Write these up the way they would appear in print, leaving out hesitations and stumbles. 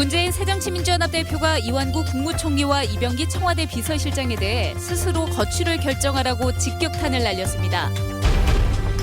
문재인 새정치민주연합 대표가 이완구 국무총리와 이병기 청와대 비서실장에 대해 스스로 거취를 결정하라고 직격탄을 날렸습니다.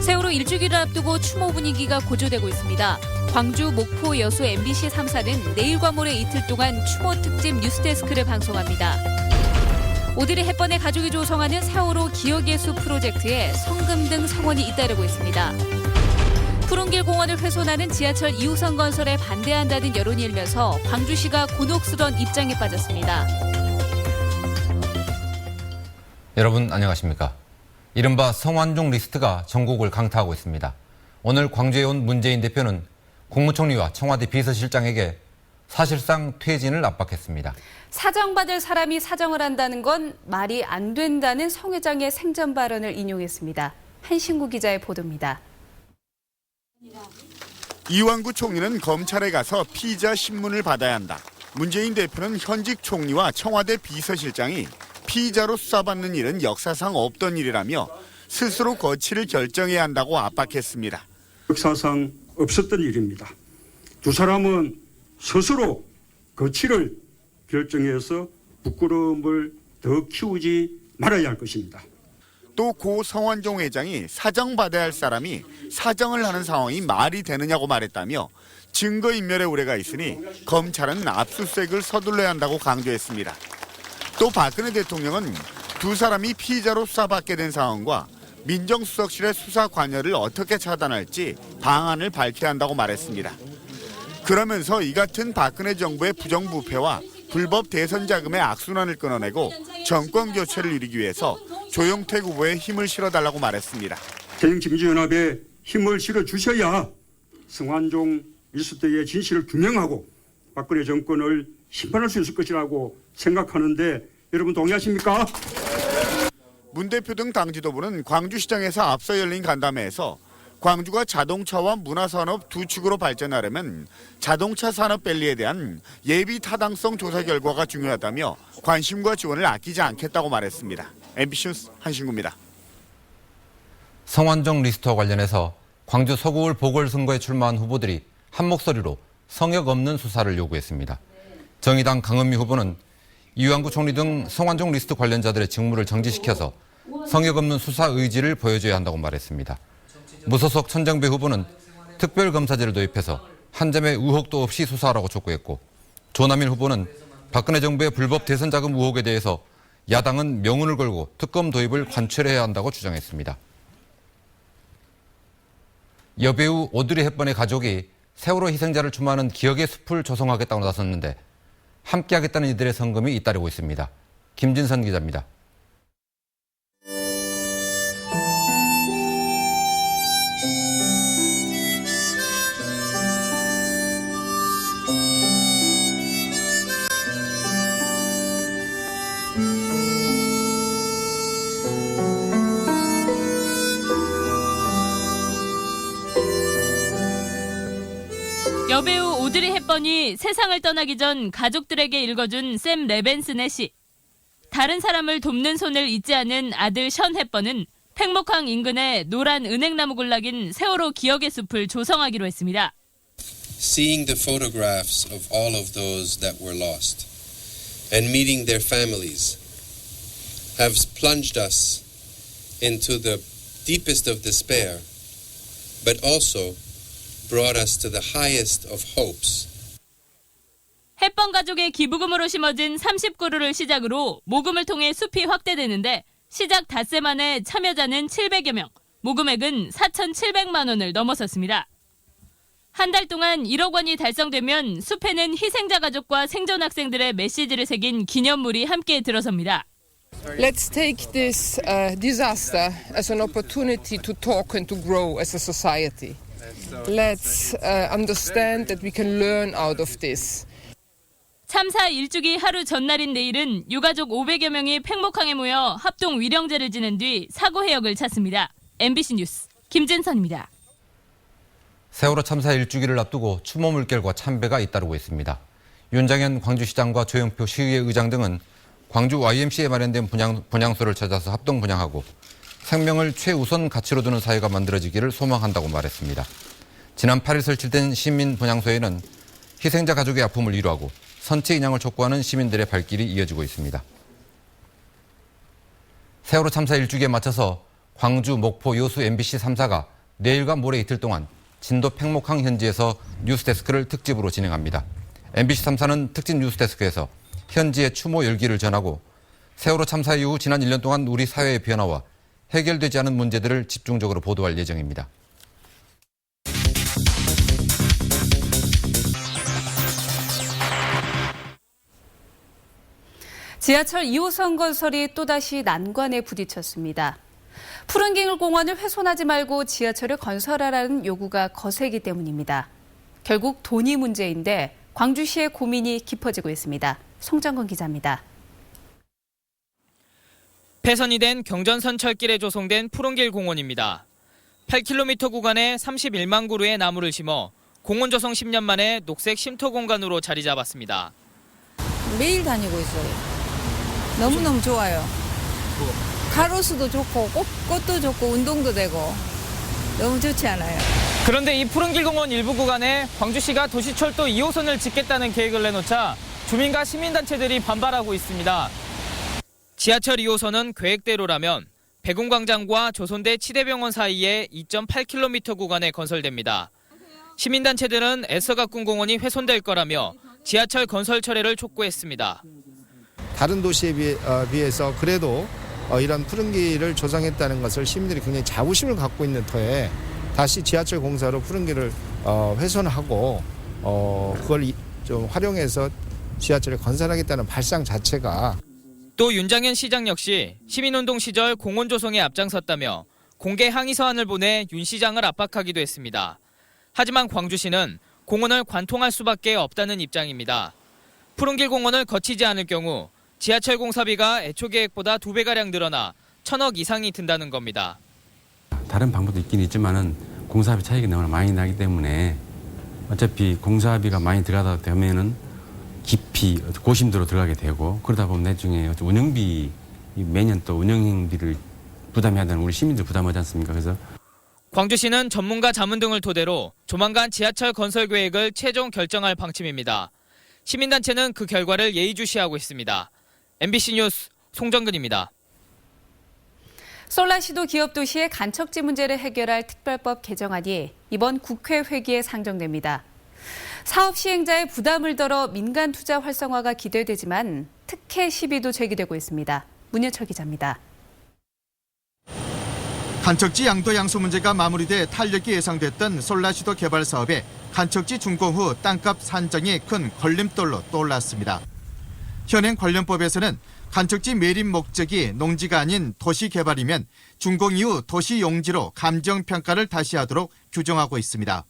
세월호 일주기를 앞두고 추모 분위기가 고조되고 있습니다. 광주, 목포, 여수, MBC 3사는 내일과 모레 이틀 동안 추모 특집 뉴스데스크를 방송합니다. 오드리 헵번의 가족이 조성하는 세월호 기억의 숲 프로젝트에 성금 등 성원이 잇따르고 있습니다. 푸른길 공원을 훼손하는 지하철 2호선 건설에 반대한다는 여론이 일면서 광주시가 곤혹스러운 입장에 빠졌습니다. 여러분 안녕하십니까? 이른바 성완종 리스트가 전국을 강타하고 있습니다. 오늘 광주에 온 문재인 대표는 국무총리와 청와대 비서실장에게 사실상 퇴진을 압박했습니다. 사정받을 사람이 사정을 한다는 건 말이 안 된다는 성 회장의 생전 발언을 인용했습니다. 한신구 기자의 보도입니다. 이완구 총리는 검찰에 가서 피의자 신문을 받아야 한다. 문재인 대표는 현직 총리와 청와대 비서실장이 피의자로 수사받는 일은 역사상 없던 일이라며 스스로 거취를 결정해야 한다고 압박했습니다. 역사상 없었던 일입니다. 두 사람은 스스로 거취를 결정해서 부끄러움을 더 키우지 말아야 할 것입니다. 또 고 성완종 회장이 사정받아야 할 사람이 사정을 하는 상황이 말이 되느냐고 말했다며 증거인멸의 우려가 있으니 검찰은 압수수색을 서둘러야 한다고 강조했습니다. 또 박근혜 대통령은 두 사람이 피의자로 수사받게 된 상황과 민정수석실의 수사 관여를 어떻게 차단할지 방안을 밝혀야 한다고 말했습니다. 그러면서 이 같은 박근혜 정부의 부정부패와 불법 대선 자금의 악순환을 끊어내고 정권 교체를 이루기 위해서 조영택 후보에 힘을 실어달라고 말했습니다. 새정치민주연합에 힘을 실어주셔야 성완종 리스트의 진실을 규명하고 박근혜 정권을 심판할 수 있을 것이라고 생각하는데 여러분 동의하십니까? 문 대표 등 당 지도부는 광주시장에서 앞서 열린 간담회에서 광주가 자동차와 문화산업 두 축으로 발전하려면 자동차 산업밸리에 대한 예비 타당성 조사 결과가 중요하다며 관심과 지원을 아끼지 않겠다고 말했습니다. MBC 뉴스 한신구입니다. 성완종 리스트와 관련해서 광주 서구울 보궐선거에 출마한 후보들이 한 목소리로 성역 없는 수사를 요구했습니다. 정의당 강은미 후보는 이완구 총리 등 성완종 리스트 관련자들의 직무를 정지시켜서 성역 없는 수사 의지를 보여줘야 한다고 말했습니다. 무소속 천정배 후보는 특별검사제를 도입해서 한 점의 의혹도 없이 수사하라고 촉구했고, 조남일 후보는 박근혜 정부의 불법 대선 자금 의혹에 대해서 야당은 명운을 걸고 특검 도입을 관철해야 한다고 주장했습니다. 여배우 오드리 헵번의 가족이 세월호 희생자를 추모하는 기억의 숲을 조성하겠다고 나섰는데 함께하겠다는 이들의 성금이 잇따르고 있습니다. 김진선 기자입니다. 여배우 오드리 헵번이 세상을 떠나기 전 가족들에게 읽어준 샘 레벤슨의 시. 다른 사람을 돕는 손을 잊지 않은 아들 션 헵번은 팽목항 인근에 노란 은행나무 군락인 세월호 기억의 숲을 조성하기로 했습니다. Seeing the photographs of all of those that were lost and meeting their families have plunged us into the deepest of despair, but also brought us to the highest of hopes. 헵번 가족의 기부금으로 심어진 30그루를 시작으로 모금을 통해 숲이 확대되는데 시작 닷새 만에 참여자는 700여 명, 모금액은 4,700만 원을 넘어섰습니다. 한 달 동안 1억 원이 달성되면 숲에는 희생자 가족과 생존 학생들의 메시지를 새긴 기념물이 함께 들어섭니다. Let's take this disaster as an opportunity to talk and to grow as a society. Let's understand that we can learn out of this. 참사 1주기 하루 전날인 내일은 유가족 500여 명이 팽목항에 모여 합동 위령제를 지낸 뒤 사고 해역을 찾습니다. MBC 뉴스 김진선입니다. 세월호 참사 1주기를 앞두고 추모 물결과 참배가 잇따르고 있습니다. 윤장현 광주시장과 조영표 시의회 의장 등은 광주 YMC에 마련된 분향소를 찾아서 합동 분향하고 생명을 최우선 가치로 두는 사회가 만들어지기를 소망한다고 말했습니다. 지난 8일 설치된 시민 분향소에는 희생자 가족의 아픔을 위로하고 선체 인양을 촉구하는 시민들의 발길이 이어지고 있습니다. 세월호 참사 1주기에 맞춰서 광주, 목포, 여수 MBC 3사가 내일과 모레 이틀 동안 진도 팽목항 현지에서 뉴스데스크를 특집으로 진행합니다. MBC 3사는 특집 뉴스데스크에서 현지의 추모 열기를 전하고 세월호 참사 이후 지난 1년 동안 우리 사회의 변화와 해결되지 않은 문제들을 집중적으로 보도할 예정입니다. 지하철 2호선 건설이 또다시 난관에 부딪혔습니다. 푸른길 공원을 훼손하지 말고 지하철을 건설하라는 요구가 거세기 때문입니다. 결국 돈이 문제인데 광주시의 고민이 깊어지고 있습니다. 송정근 기자입니다. 폐선이 된 경전선 철길에 조성된 푸른길 공원입니다. 8km 구간에 31만 그루의 나무를 심어 공원 조성 10년 만에 녹색 쉼터 공간으로 자리 잡았습니다. 매일 다니고 있어요. 너무너무 좋아요. 가로수도 좋고 꽃도 좋고 운동도 되고 너무 좋지 않아요? 그런데 이 푸른길 공원 일부 구간에 광주시가 도시철도 2호선을 짓겠다는 계획을 내놓자 주민과 시민단체들이 반발하고 있습니다. 지하철 2호선은 계획대로라면 백운광장과 조선대 치대병원 사이에 2.8km 구간에 건설됩니다. 시민단체들은 애써 가꾼 공원이 훼손될 거라며 지하철 건설 철회를 촉구했습니다. 다른 도시에 비해서 그래도 이런 푸른길을 조성했다는 것을 시민들이 굉장히 자부심을 갖고 있는 터에 다시 지하철 공사로 푸른길을 훼손하고 그걸 좀 활용해서 지하철을 건설하겠다는 발상 자체가 또 윤장현 시장 역시 시민운동 시절 공원 조성에 앞장섰다며 공개 항의 서한을 보내 윤 시장을 압박하기도 했습니다. 하지만 광주시는 공원을 관통할 수밖에 없다는 입장입니다. 푸른길 공원을 거치지 않을 경우 지하철 공사비가 애초 계획보다 2배가량 늘어나 1,000억 이상이 든다는 겁니다. 다른 방법도 있긴 있지만은 공사비 차익이 너무 많이 나기 때문에 어차피 공사비가 많이 들어가다 되면은 깊이 고심도로 들어가게 되고 그러다 보면 나중에 운영비 매년 또 운영비를 부담해야 되는 우리 시민들 부담하지 않습니까? 그래서 광주시는 전문가 자문 등을 토대로 조만간 지하철 건설 계획을 최종 결정할 방침입니다. 시민단체는 그 결과를 예의주시하고 있습니다. MBC 뉴스 송정근입니다. 솔라시도 기업도시의 간척지 문제를 해결할 특별법 개정안이 이번 국회 회기에 상정됩니다. 사업 시행자의 부담을 덜어 민간 투자 활성화가 기대되지만 특혜 시비도 제기되고 있습니다. 문현철 기자입니다. 간척지 양도 양수 문제가 마무리돼 탄력이 예상됐던 솔라시도 개발 사업에 간척지 준공 후 땅값 산정이 큰 걸림돌로 떠올랐습니다. 현행 관련법에서는 간척지 매립 목적이 농지가 아닌 도시 개발이면 준공 이후 도시 용지로 감정평가를 다시 하도록 규정하고 있습니다.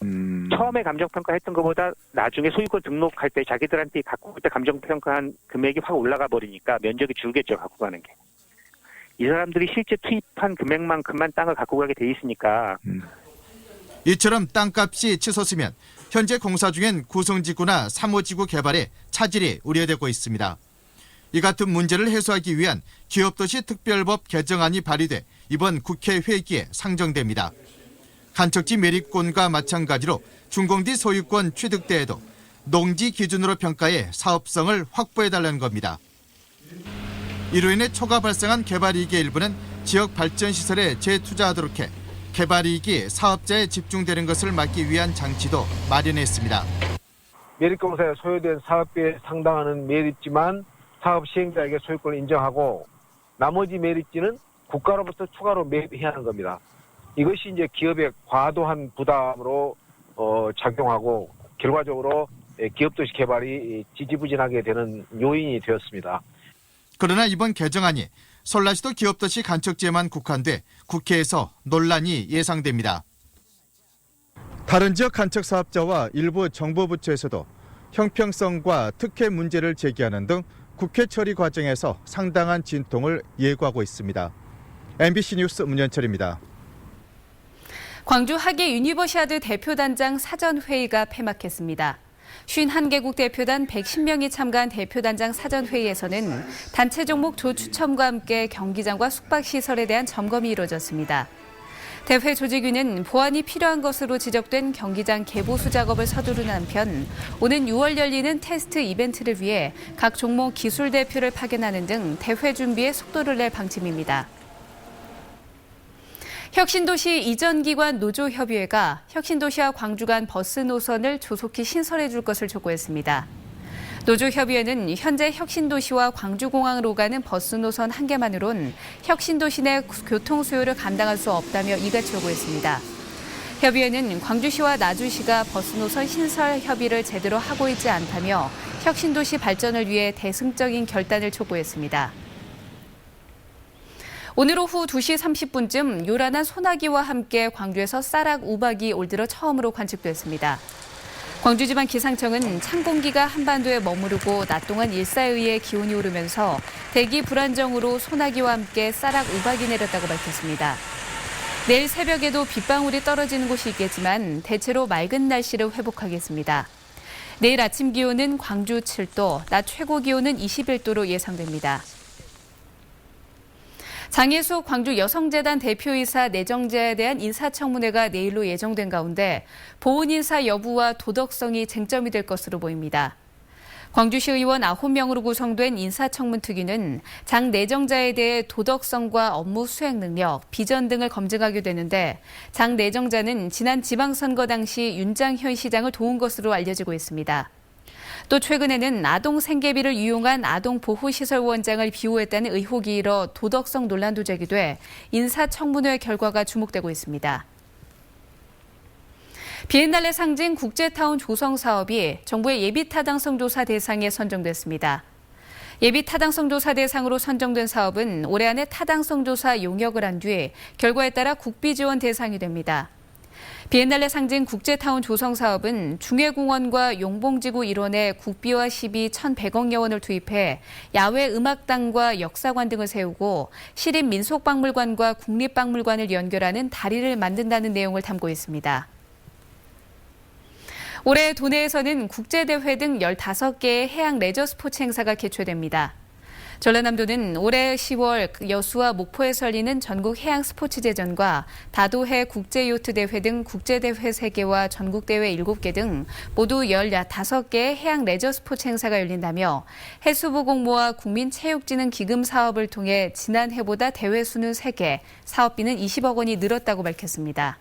처음에 감정평가했던 것보다 나중에 소유권 등록할 때 자기들한테 갖고 그때 감정평가한 금액이 확 올라가 버리니까 면적이 줄겠죠, 갖고 가는 게. 이 사람들이 실제 투입한 금액만큼만 땅을 갖고 가게 돼 있으니까. 이처럼 땅값이 치솟으면 현재 공사 중인 구성지구나 3호지구 개발에 차질이 우려되고 있습니다. 이 같은 문제를 해소하기 위한 기업도시 특별법 개정안이 발의돼 이번 국회 회기에 상정됩니다. 간척지 매립권과 마찬가지로 준공 뒤 소유권 취득때에도 농지 기준으로 평가해 사업성을 확보해달라는 겁니다. 이로 인해 초과 발생한 개발이익의 일부는 지역 발전시설에 재투자하도록 해 개발이익이 사업자에 집중되는 것을 막기 위한 장치도 마련했습니다. 매립공사에 소요된 사업비에 상당하는 매립지만 사업 시행자에게 소유권을 인정하고 나머지 매립지는 국가로부터 추가로 매입해야 하는 겁니다. 이것이 이제 기업의 과도한 부담으로 작용하고 결과적으로 기업도시 개발이 지지부진하게 되는 요인이 되었습니다. 그러나 이번 개정안이 솔라시도 기업도시 간척지에만 국한돼 국회에서 논란이 예상됩니다. 다른 지역 간척 사업자와 일부 정부 부처에서도 형평성과 특혜 문제를 제기하는 등 국회 처리 과정에서 상당한 진통을 예고하고 있습니다. MBC 뉴스 문현철입니다. 광주 하계 유니버시아드 대표단장 사전회의가 폐막했습니다. 51개국 대표단 110명이 참가한 대표단장 사전회의에서는 단체 종목 조추첨과 함께 경기장과 숙박시설에 대한 점검이 이루어졌습니다. 대회 조직위는 보완이 필요한 것으로 지적된 경기장 개보수 작업을 서두르는 한편 오는 6월 열리는 테스트 이벤트를 위해 각 종목 기술 대표를 파견하는 등 대회 준비에 속도를 낼 방침입니다. 혁신도시 이전기관 노조협의회가 혁신도시와 광주 간 버스 노선을 조속히 신설해 줄 것을 촉구했습니다. 노조협의회는 현재 혁신도시와 광주공항으로 가는 버스 노선 한 개만으론 혁신도시 내 교통 수요를 감당할 수 없다며 이같이 요구했습니다. 협의회는 광주시와 나주시가 버스 노선 신설 협의를 제대로 하고 있지 않다며 혁신도시 발전을 위해 대승적인 결단을 촉구했습니다. 오늘 오후 2시 30분쯤 요란한 소나기와 함께 광주에서 쌀락 우박이 올 들어 처음으로 관측됐습니다. 광주지방기상청은 찬 공기가 한반도에 머무르고 낮 동안 일사의에 기온이 오르면서 대기 불안정으로 소나기와 함께 쌀락 우박이 내렸다고 밝혔습니다. 내일 새벽에도 빗방울이 떨어지는 곳이 있겠지만 대체로 맑은 날씨를 회복하겠습니다. 내일 아침 기온은 광주 7도, 낮 최고 기온은 21도로 예상됩니다. 장혜숙 광주 여성재단 대표이사 내정자에 대한 인사청문회가 내일로 예정된 가운데 보훈 인사 여부와 도덕성이 쟁점이 될 것으로 보입니다. 광주시 의원 9명으로 구성된 인사청문특위는 장 내정자에 대해 도덕성과 업무 수행 능력, 비전 등을 검증하게 되는데 장 내정자는 지난 지방선거 당시 윤장현 시장을 도운 것으로 알려지고 있습니다. 또 최근에는 아동 생계비를 이용한 아동보호시설원장을 비호했다는 의혹이 일어 도덕성 논란도 제기돼 인사청문회 결과가 주목되고 있습니다. 비엔날레 상징 국제타운 조성 사업이 정부의 예비타당성 조사 대상에 선정됐습니다. 예비타당성 조사 대상으로 선정된 사업은 올해 안에 타당성 조사 용역을 한 뒤 결과에 따라 국비 지원 대상이 됩니다. 비엔날레 상징 국제타운 조성 사업은 중해공원과 용봉지구 일원에 국비와 시비 1,100억여 원을 투입해 야외 음악당과 역사관 등을 세우고 시립민속박물관과 국립박물관을 연결하는 다리를 만든다는 내용을 담고 있습니다. 올해 도내에서는 국제대회 등 15개의 해양 레저 스포츠 행사가 개최됩니다. 전라남도는 올해 10월 여수와 목포에서 열리는 전국 해양 스포츠제전과 다도해 국제요트대회 등 국제대회 3개와 전국대회 7개 등 모두 15개의 해양 레저 스포츠 행사가 열린다며 해수부 공모와 국민체육진흥기금 사업을 통해 지난해보다 대회 수는 3개, 사업비는 20억 원이 늘었다고 밝혔습니다.